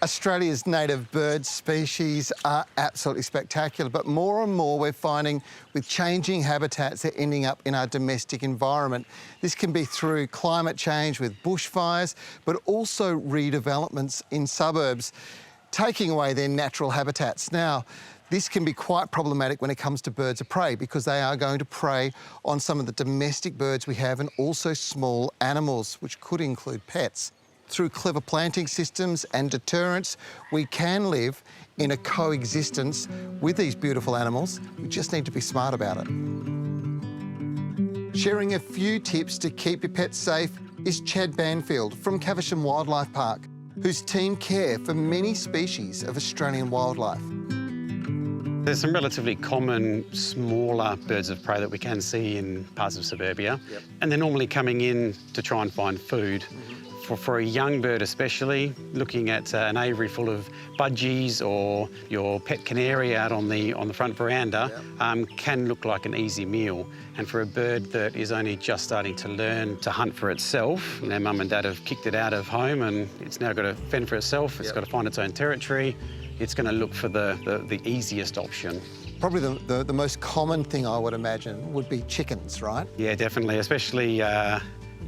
Australia's native bird species are absolutely spectacular, but more and more we're finding with changing habitats they're ending up in our domestic environment. This can be through climate change with bushfires, but also redevelopments in suburbs, taking away their natural habitats. Now, this can be quite problematic when it comes to birds of prey because they are going to prey on some of the domestic birds we have and also small animals, which could include pets. Through clever planting systems and deterrence, we can live in a coexistence with these beautiful animals. We just need to be smart about it. Sharing a few tips to keep your pets safe is Chad Banfield from Caversham Wildlife Park, whose team care for many species of Australian wildlife. There's some relatively common smaller birds of prey that we can see in parts of suburbia, and they're normally coming in to try and find food. For a young bird especially, looking at an aviary full of budgies or your pet canary out on the front veranda can look like an easy meal. And for a bird that is only just starting to learn to hunt for itself, their mum and dad have kicked it out of home and it's now got to fend for itself, it's got to find its own territory, it's going to look for the easiest option. Probably the most common thing I would imagine would be chickens, right? Yeah, definitely, especially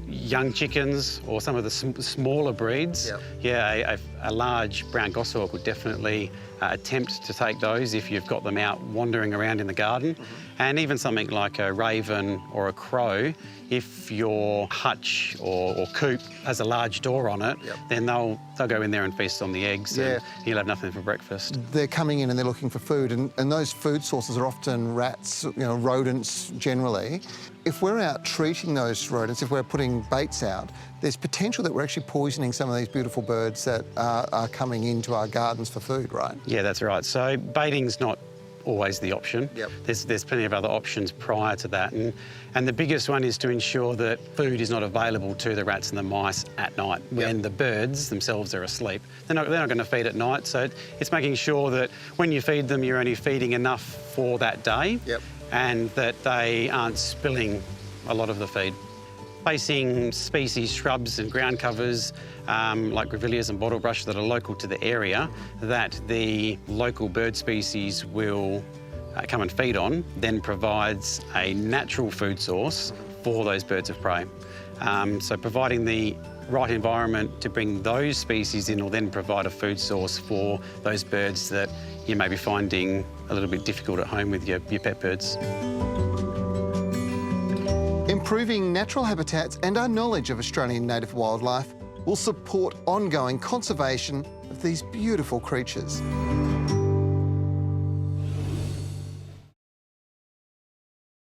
young chickens or some of the smaller breeds. Yeah, a large brown goshawk would definitely attempt to take those if you've got them out wandering around in the garden. And even something like a raven or a crow, if your hutch or coop has a large door on it, then they'll go in there and feast on the eggs and you'll have nothing for breakfast. They're coming in and they're looking for food, and those food sources are often rats, rodents generally. If we're out treating those rodents, if we're putting baits out, there's potential that we're actually poisoning some of these beautiful birds that are coming into our gardens for food, right? Yeah, that's right. So baiting's not always the option. There's plenty of other options prior to that, and the biggest one is to ensure that food is not available to the rats and the mice at night when the birds themselves are asleep. They're not going to feed at night, so it's making sure that when you feed them, you're only feeding enough for that day and that they aren't spilling a lot of the feed. Placing species, shrubs and ground covers like grevilleas and bottlebrush that are local to the area that the local bird species will come and feed on then provides a natural food source for those birds of prey. So providing the right environment to bring those species in will then provide a food source for those birds that you may be finding a little bit difficult at home with your pet birds. Improving natural habitats and our knowledge of Australian native wildlife will support ongoing conservation of these beautiful creatures.